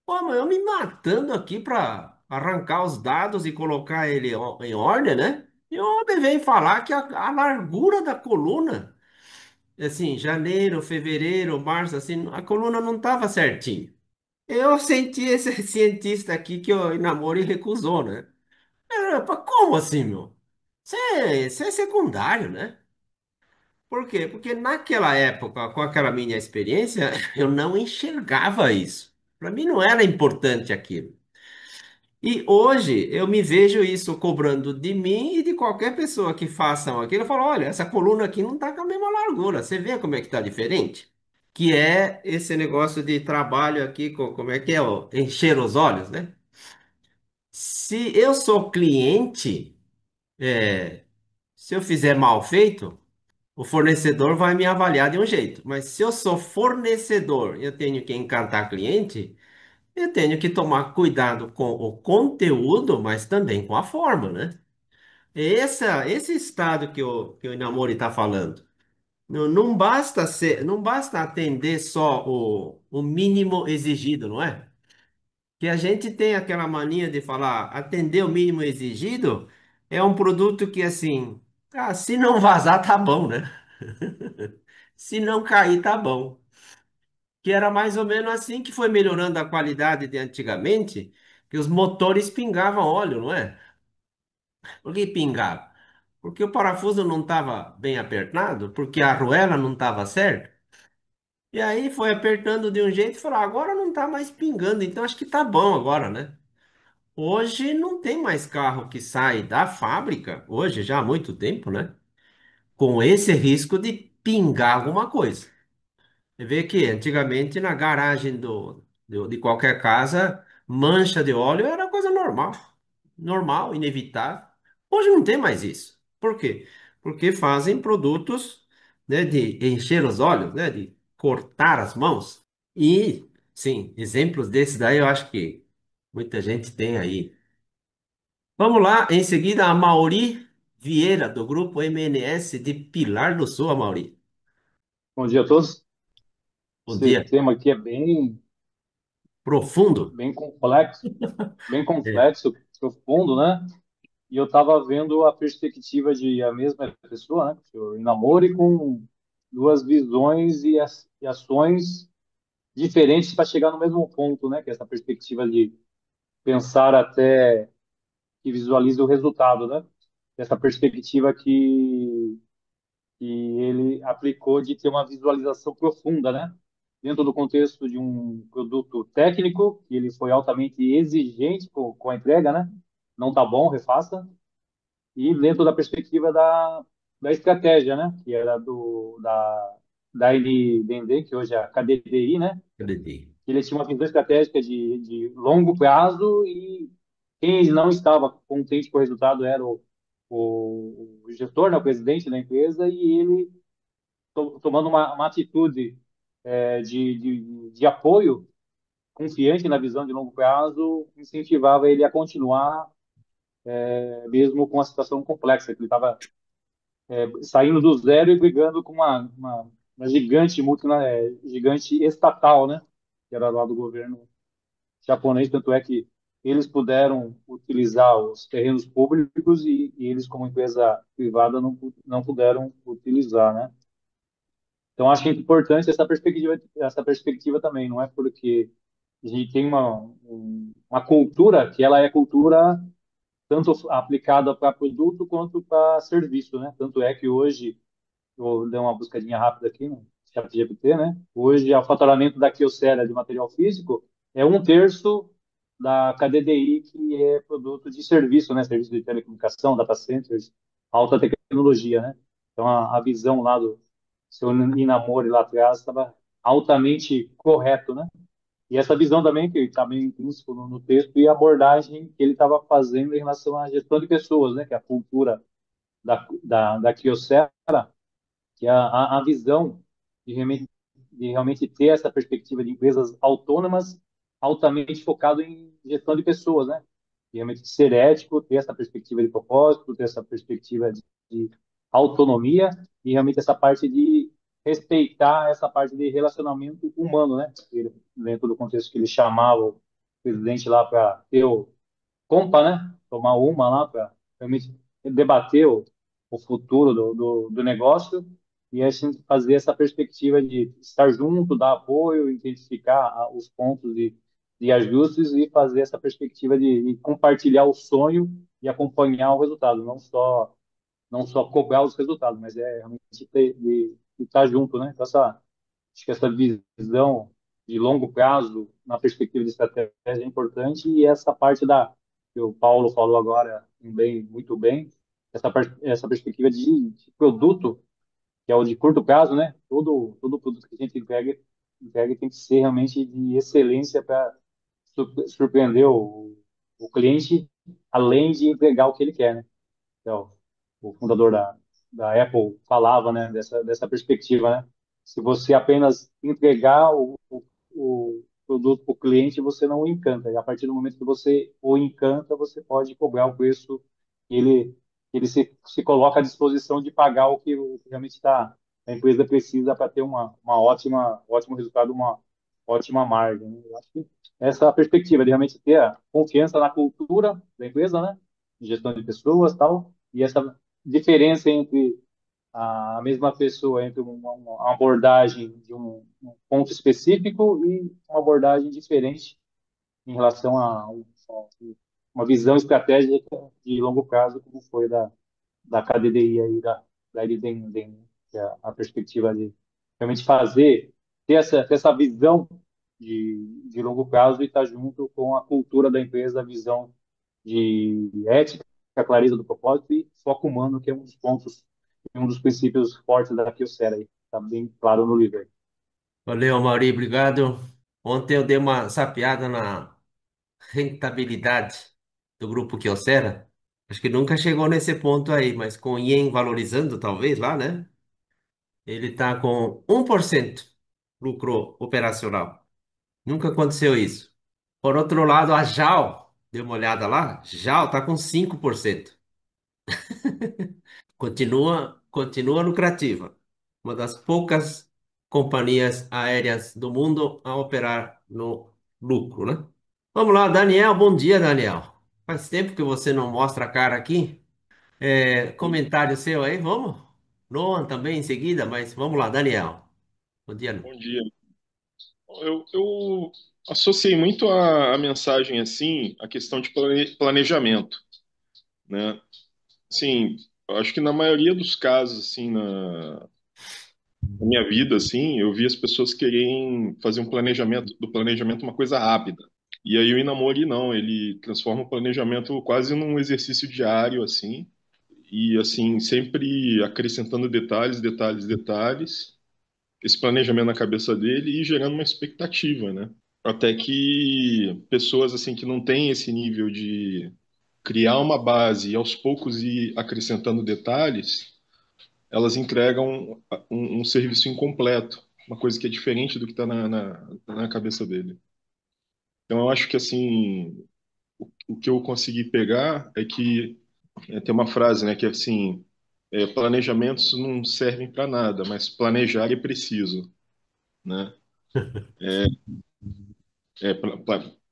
Pô, mas eu me matando aqui para arrancar os dados e colocar ele em ordem, né? E o homem veio falar que a largura da coluna, assim, janeiro, fevereiro, março, assim, a coluna não estava certinho. Eu senti esse cientista aqui que o Inamori recusou, né? Pá, como assim, meu? Você é secundário, né? Por quê? Porque naquela época, com aquela minha experiência, eu não enxergava isso. Para mim não era importante aquilo. E hoje eu me vejo isso cobrando de mim e de qualquer pessoa que façam aquilo. Eu falo: olha, essa coluna aqui não está com a mesma largura. Você vê como é que está diferente? Que é esse negócio de trabalho aqui, como é que é, ó, encher os olhos, né? Se eu sou cliente, se eu fizer mal feito, o fornecedor vai me avaliar de um jeito. Mas se eu sou fornecedor, eu tenho que encantar cliente, eu tenho que tomar cuidado com o conteúdo, mas também com a forma, né? Esse estado que o Inamori está falando. Não basta atender só o mínimo exigido, não é? Que a gente tem aquela mania de falar, atender o mínimo exigido é um produto que, assim, se não vazar, tá bom, né? Se não cair, tá bom. Que era mais ou menos assim que foi melhorando a qualidade de antigamente, que os motores pingavam óleo, não é? Por que pingava? Porque o parafuso não estava bem apertado, porque a arruela não estava certa. E aí foi apertando de um jeito e falou: agora não está mais pingando, então acho que tá bom agora, né? Hoje não tem mais carro que sai da fábrica, hoje já há muito tempo, né? Com esse risco de pingar alguma coisa. Você vê que antigamente na garagem de qualquer casa, mancha de óleo era coisa normal. Normal, inevitável. Hoje não tem mais isso. Por quê? Porque fazem produtos, né, de encher os olhos, né, de cortar as mãos. E, sim, exemplos desses daí eu acho que muita gente tem aí. Vamos lá, em seguida, a Mauri Vieira, do grupo MNS de Pilar do Sul, Mauri. Bom dia a todos. Bom Esse dia. tema aqui é bem, Profundo. bem É, complexo, profundo, né? E eu estava vendo a perspectiva de a mesma pessoa, né? Que eu namoro com duas visões e ações diferentes para chegar no mesmo ponto, né? Que é essa perspectiva de pensar até que visualize o resultado, né? Essa perspectiva que ele aplicou de ter uma visualização profunda, né? Dentro do contexto de um produto técnico, que ele foi altamente exigente com a entrega, né? Não tá bom, refaça. E dentro da perspectiva da estratégia, né? Que era da NDD, que hoje é a KDDI, né? acreditei. Ele tinha uma visão estratégica de longo prazo e quem não estava contente com o resultado era o gestor, né, o presidente da empresa, e ele tomando uma atitude de apoio, confiante na visão de longo prazo, incentivava ele a continuar, mesmo com a situação complexa, que ele estava saindo do zero e brigando com uma gigante, gigante estatal, né? Que era lá do governo japonês, tanto é que eles puderam utilizar os terrenos públicos e eles, como empresa privada, não puderam utilizar, né? Então, acho que é importante essa perspectiva também. Não é porque a gente tem uma cultura que ela é cultura tanto aplicada para produto quanto para serviço, né? Tanto é que hoje, vou dar uma buscadinha rápida aqui no ChatGPT, né? Hoje, o faturamento da Kyocera de material físico é um terço da KDDI, que é produto de serviço, né? Serviço de telecomunicação, data centers, alta tecnologia, né? Então, a visão lá do seu Inamori lá atrás estava altamente correto, né? E essa visão também, que está bem intrínseco no texto, e a abordagem que ele estava fazendo em relação à gestão de pessoas, né? Que é a cultura da Kyocera, que é a visão de realmente ter essa perspectiva de empresas autônomas, altamente focado em gestão de pessoas, né? E realmente ser ético, ter essa perspectiva de propósito, ter essa perspectiva de autonomia e realmente essa parte de respeitar essa parte de relacionamento humano, né? Dentro do contexto que ele chamava o presidente lá para ter o compa, né? Tomar uma lá para realmente debater o futuro do negócio e a gente fazer essa perspectiva de estar junto, dar apoio, identificar os pontos de ajustes e fazer essa perspectiva de compartilhar o sonho e acompanhar o resultado, não só cobrar os resultados, mas é realmente de estar junto, né? Então, acho que essa visão de longo prazo na perspectiva de estratégia é importante e essa parte que o Paulo falou agora também muito bem, essa perspectiva de produto, que é o de curto prazo, né? Todo produto que a gente entrega tem que ser realmente de excelência para surpreender o cliente, além de entregar o que ele quer, né? Então, o fundador da Apple falava, né, dessa perspectiva, né? Se você apenas entregar o produto para o cliente, você não o encanta. E a partir do momento que você o encanta, você pode cobrar o preço que ele se coloca à disposição de pagar o que realmente a empresa precisa para ter um ótimo resultado, uma ótima margem, né? Eu acho que essa é a perspectiva de realmente ter a confiança na cultura da empresa, né? Gestão de pessoas, tal, e essa diferença entre a mesma pessoa, entre uma abordagem de um ponto específico e uma abordagem diferente em relação a uma visão estratégica de longo prazo, como foi da KDDI aí, da Eridem, que é a perspectiva de realmente ter essa visão de longo prazo e estar junto com a cultura da empresa, a visão de ética, a clareza do propósito e foco humano, que é um dos pontos, um dos princípios fortes da Kyocera aí. Está bem claro no livro aí. Valeu, Mauri, obrigado. Ontem eu dei uma sapeada na rentabilidade do grupo Kyocera. Acho que nunca chegou nesse ponto aí, mas com o Ien valorizando, talvez lá, né? Ele está com 1% lucro operacional. Nunca aconteceu isso. Por outro lado, a JAL, dê uma olhada lá, JAL está com 5%. Continua lucrativa. Uma das poucas companhias aéreas do mundo a operar no lucro, né? Vamos lá, Daniel. Bom dia, Daniel. Faz tempo que você não mostra a cara aqui. Comentário seu aí, vamos? Noah também em seguida, mas vamos lá, Daniel. Bom dia. Bom dia. Eu associei muito a mensagem assim, a questão de planejamento, né? Assim, eu acho que na maioria dos casos, assim, na minha vida, assim, eu vi as pessoas querem fazer um planejamento, do planejamento uma coisa rápida. E aí o Inamori não, ele transforma o planejamento quase num exercício diário, assim, e assim, sempre acrescentando detalhes, detalhes, detalhes, esse planejamento na cabeça dele e gerando uma expectativa, né? Até que pessoas assim que não têm esse nível de criar uma base e aos poucos ir acrescentando detalhes, elas entregam um serviço incompleto, uma coisa que é diferente do que está na cabeça dele. Então eu acho que assim, o que eu consegui pegar é que tem uma frase, né, que é assim, planejamentos não servem para nada, mas planejar é preciso, né?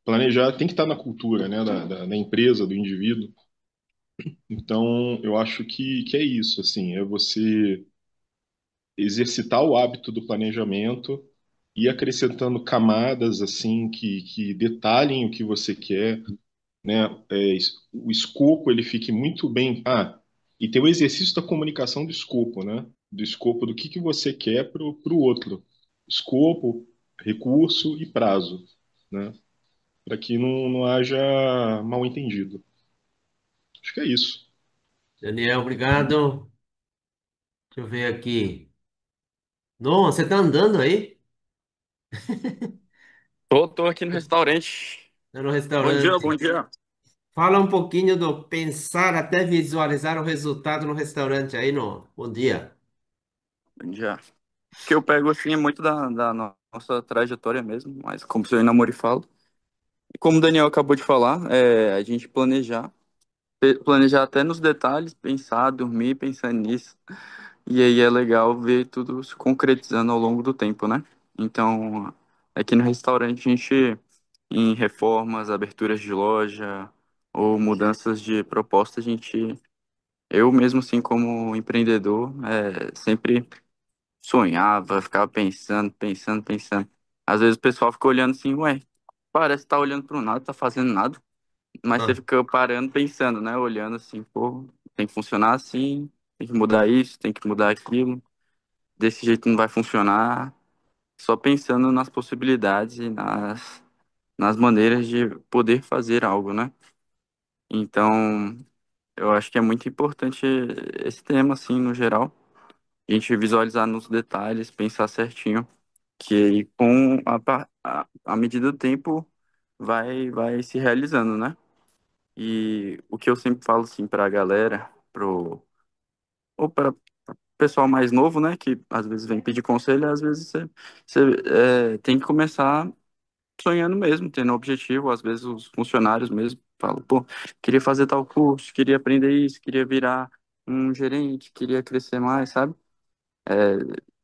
Planejar tem que estar na cultura, né, da empresa, do indivíduo. Então, eu acho que é isso, assim, é você exercitar o hábito do planejamento e acrescentando camadas, assim, que detalhem o que você quer, né, o escopo, ele fique muito bem... e tem o exercício da comunicação do escopo, né, do escopo do que você quer para o outro. Escopo, recurso e prazo, né, para que não haja mal entendido. Acho que é isso. Daniel, obrigado. Deixa eu ver aqui. Noah, você tá andando aí? Tô aqui no restaurante. Tá no Bom dia, bom restaurante. dia. Fala um pouquinho do pensar até visualizar o resultado no restaurante aí, Noah. Bom dia. Bom dia. O que eu pego assim é muito da nossa trajetória mesmo, mas como o senhor namoro e fala. E como o Daniel acabou de falar, a gente planejar até nos detalhes, pensar, dormir pensando nisso. E aí é legal ver tudo se concretizando ao longo do tempo, né? Então, aqui no restaurante a gente, em reformas, aberturas de loja ou mudanças de proposta, a gente eu mesmo, assim, como empreendedor, sempre sonhava, ficava pensando, pensando, pensando. Às vezes o pessoal fica olhando assim, ué, parece que tá olhando para o nada, tá fazendo nada, mas você Ah, fica parando, pensando, né? Olhando assim, pô, tem que funcionar assim, tem que mudar isso, tem que mudar aquilo, desse jeito não vai funcionar. Só pensando nas possibilidades e nas maneiras de poder fazer algo, né? Então, eu acho que é muito importante esse tema, assim, no geral. A gente visualizar nos detalhes, pensar certinho, que aí com a medida do tempo vai se realizando, né? E o que eu sempre falo assim para a galera, ou para pessoal mais novo, né, que às vezes vem pedir conselho, às vezes você tem que começar sonhando mesmo, tendo objetivo, às vezes os funcionários mesmo falam, pô, queria fazer tal curso, queria aprender isso, queria virar um gerente, queria crescer mais, sabe?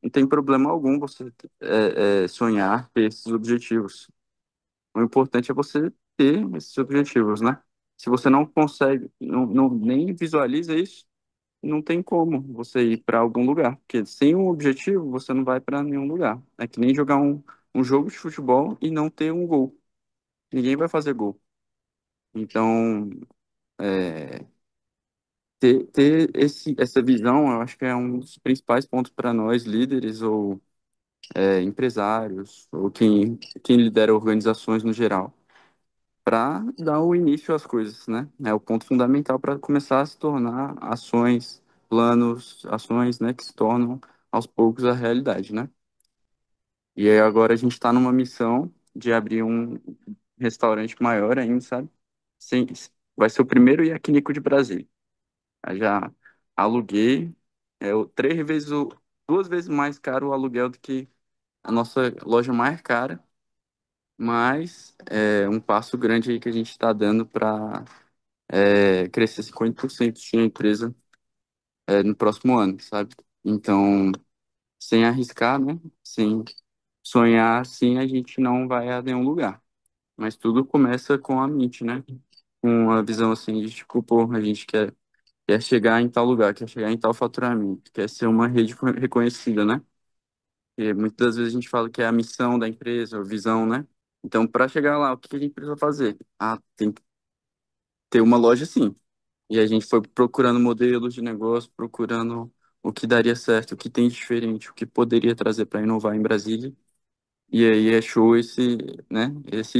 Não tem problema algum você sonhar, ter esses objetivos. O importante é você ter esses objetivos, né? Se você não consegue, nem visualiza isso, não tem como você ir para algum lugar. Porque sem um objetivo, você não vai para nenhum lugar. É que nem jogar um jogo de futebol e não ter um gol. Ninguém vai fazer gol. Então, ter essa visão, eu acho que é um dos principais pontos para nós, líderes ou empresários ou quem lidera organizações no geral. para dar o início às coisas, né? É o ponto fundamental para começar a se tornar ações, planos, ações, né, que se tornam aos poucos a realidade, né? E aí agora a gente está numa missão de abrir um restaurante maior ainda, sabe? Sim, vai ser o primeiro yakiniku de Brasília. Eu já aluguei, três vezes duas vezes mais caro o aluguel do que a nossa loja mais cara, mas é um passo grande aí que a gente está dando para crescer 50% de a empresa no próximo ano, sabe? Então, sem arriscar, né? Sem sonhar assim, a gente não vai a nenhum lugar. Mas tudo começa com a mente, né? Com a visão assim de tipo, pô, a gente quer chegar em tal lugar, quer chegar em tal faturamento, quer ser uma rede reconhecida, né? E muitas das vezes a gente fala que é a missão da empresa, a visão, né? Então, para chegar lá, o que a gente precisa fazer? Ah, tem que ter uma loja assim. E a gente foi procurando modelos de negócio, procurando o que daria certo, o que tem de diferente, o que poderia trazer para inovar em Brasília. E aí achou esse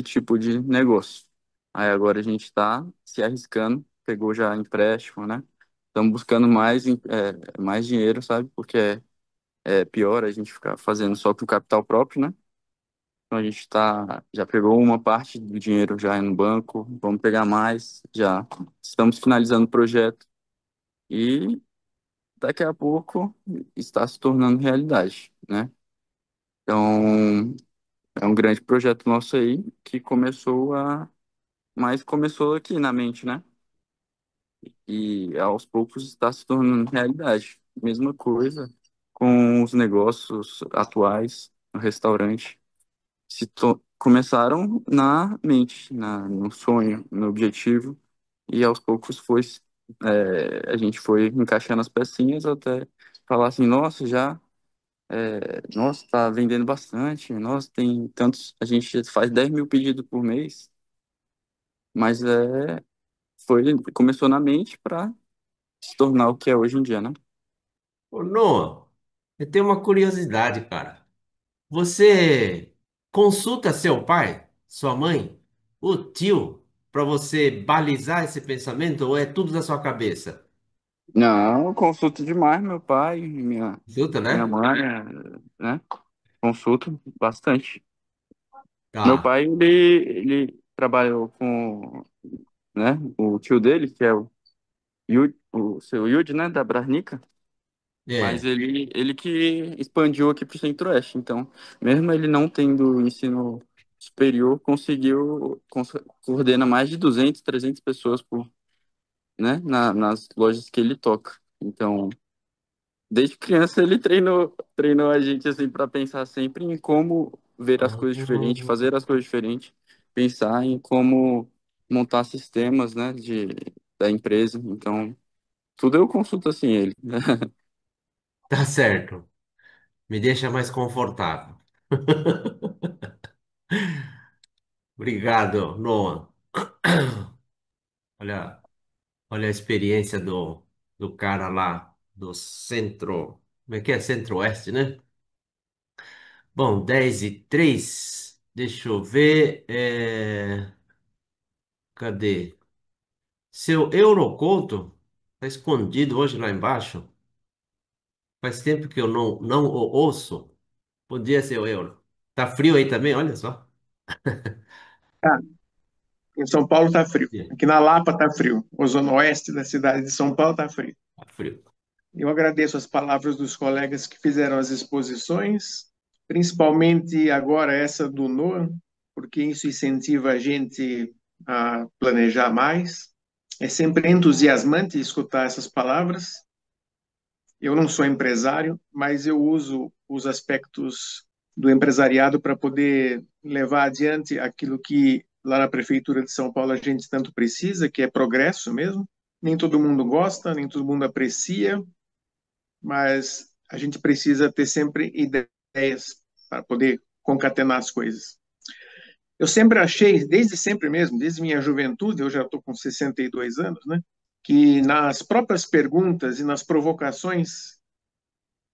tipo de negócio. Aí agora a gente está se arriscando, pegou já empréstimo, né? Estamos buscando mais dinheiro, sabe? Porque é pior a gente ficar fazendo só com capital próprio, né? Então a gente já pegou uma parte do dinheiro já no banco, vamos pegar mais, já estamos finalizando o projeto e daqui a pouco está se tornando realidade, né? Então é um grande projeto nosso aí que mas começou aqui na mente, né? E aos poucos está se tornando realidade. Mesma coisa com os negócios atuais, no restaurante. Começaram na mente, no sonho, no objetivo, e aos poucos a gente foi encaixando as pecinhas até falar assim, nossa, nossa, tá vendendo bastante, nossa, tem tantos, a gente faz 10 mil pedidos por mês, mas começou na mente para se tornar o que é hoje em dia, né? Ô, Noah, eu tenho uma curiosidade, cara. Você consulta seu pai, sua mãe, o tio, para você balizar esse pensamento ou é tudo da sua cabeça? Não, eu consulto demais meu pai, Consulta, minha né? mãe, né? Consulto bastante. Meu Tá. pai, ele trabalhou com, né, o tio dele, que é o seu Yudi, né, da Brasnica, mas É. ele que expandiu aqui para o Centro-Oeste. Então, mesmo ele não tendo ensino superior, coordena mais de 200, 300 pessoas né, nas lojas que ele toca. Então, desde criança ele treinou a gente assim para pensar sempre em como ver as Ah, coisas diferentes, fazer as coisas diferentes, pensar em como montar sistemas, né, da empresa. Então, tudo eu consulto assim ele. tá certo. Me deixa mais confortável. Obrigado, Noah. Olha, olha a experiência do cara lá do centro. Como é que é? Centro-Oeste, né? Bom, 10:03. Deixa eu ver. Cadê? Seu Euroconto tá escondido hoje lá embaixo. Faz tempo que eu não o ouço. Bom dia, seu Euro. Tá frio aí também? Olha só. Tá. Em São Paulo está frio. Sim, Aqui na Lapa está frio. O zona oeste da cidade de São Paulo está frio. tá frio. Eu agradeço as palavras dos colegas que fizeram as exposições, principalmente agora essa do Noah, porque isso incentiva a gente a planejar mais. É sempre entusiasmante escutar essas palavras. Eu não sou empresário, mas eu uso os aspectos do empresariado para poder levar adiante aquilo que lá na Prefeitura de São Paulo a gente tanto precisa, que é progresso mesmo. Nem todo mundo gosta, nem todo mundo aprecia, mas a gente precisa ter sempre ideias para poder concatenar as coisas. Eu sempre achei, desde sempre mesmo, desde minha juventude, eu já estou com 62 anos, né, que nas próprias perguntas e nas provocações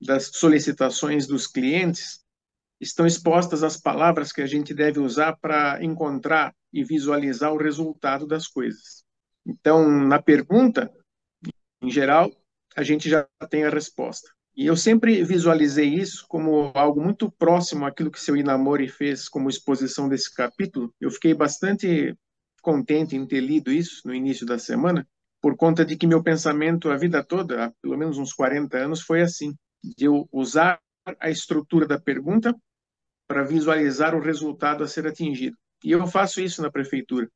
das solicitações dos clientes estão expostas as palavras que a gente deve usar para encontrar e visualizar o resultado das coisas. Então, na pergunta, em geral, a gente já tem a resposta. E eu sempre visualizei isso como algo muito próximo àquilo que seu Inamori fez como exposição desse capítulo. Eu fiquei bastante contente em ter lido isso no início da semana, por conta de que meu pensamento a vida toda, há pelo menos uns 40 anos, foi assim, de eu usar a estrutura da pergunta para visualizar o resultado a ser atingido. E eu faço isso na prefeitura,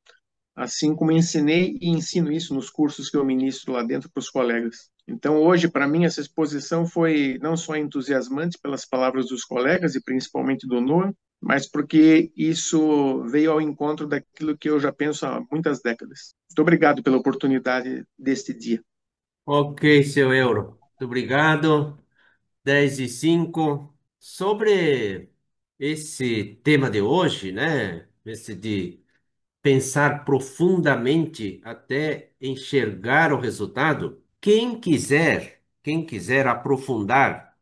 assim como ensinei e ensino isso nos cursos que eu ministro lá dentro para os colegas. Então, hoje, para mim, essa exposição foi não só entusiasmante pelas palavras dos colegas e principalmente do Noah, mas porque isso veio ao encontro daquilo que eu já penso há muitas décadas. Muito obrigado pela oportunidade deste dia. Ok, seu Euro. Muito obrigado. 10:05. Sobre esse tema de hoje, né? Esse de pensar profundamente até enxergar o resultado. Quem quiser aprofundar,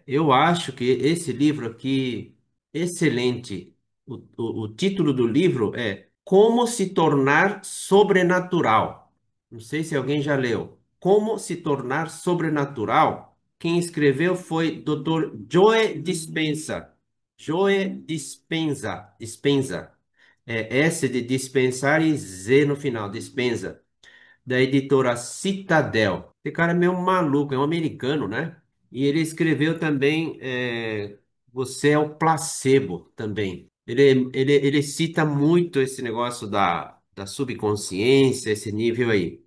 eu acho que esse livro aqui, excelente. O título do livro é Como se tornar sobrenatural. Não sei se alguém já leu. Como se tornar sobrenatural. Quem escreveu foi Dr. Joe Dispenza. Joe Dispenza. Dispenza. É S de dispensar e Z no final. Dispenza. Da editora Citadel. Esse cara é meio maluco, é um americano, né? E ele escreveu também Você é o Placebo também. Ele cita muito esse negócio da subconsciência, esse nível aí.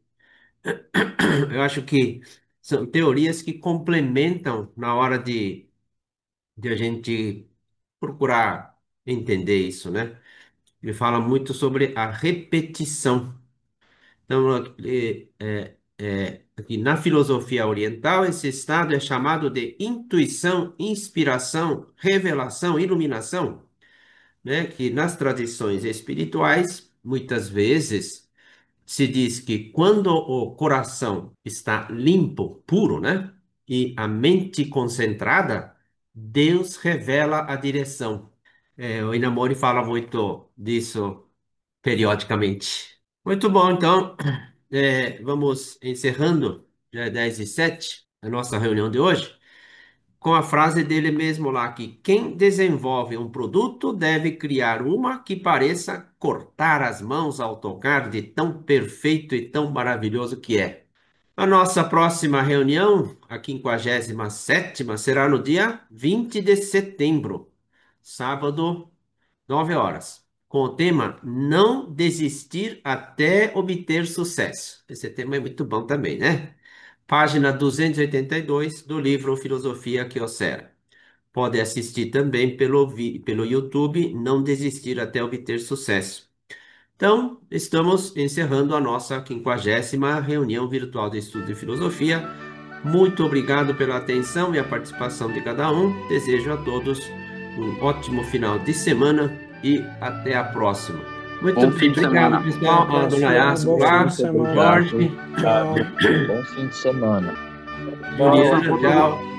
Eu acho que são teorias que complementam na hora de a gente procurar entender isso, né? Ele fala muito sobre a repetição. Então, aqui na filosofia oriental, esse estado é chamado de intuição, inspiração, revelação, iluminação, né? Que nas tradições espirituais, muitas vezes, se diz que quando o coração está limpo, puro, né? E a mente concentrada, Deus revela a direção. O Inamori fala muito disso periodicamente. Muito bom, então, vamos encerrando, já é 10:07, a nossa reunião de hoje, com a frase dele mesmo lá, que quem desenvolve um produto deve criar uma que pareça cortar as mãos ao tocar de tão perfeito e tão maravilhoso que é. A nossa próxima reunião, a 57ª, será no dia 20 de setembro, sábado, 9 horas, com o tema Não Desistir até Obter Sucesso. Esse tema é muito bom também, né? Página 282 do livro Filosofia Kyocera. Pode assistir também pelo YouTube Não Desistir até Obter Sucesso. Então, estamos encerrando a nossa 50ª reunião virtual de estudo de filosofia. Muito obrigado pela atenção e a participação de cada um. Desejo a todos um ótimo final de semana e até a próxima. Muito Bom bem, fim de obrigado, semana. pessoal. Até a A dona próxima. Yassi, Bom fim de Flávio, semana. Jorge, Tchau. Bom fim de semana. Juliana, tchau.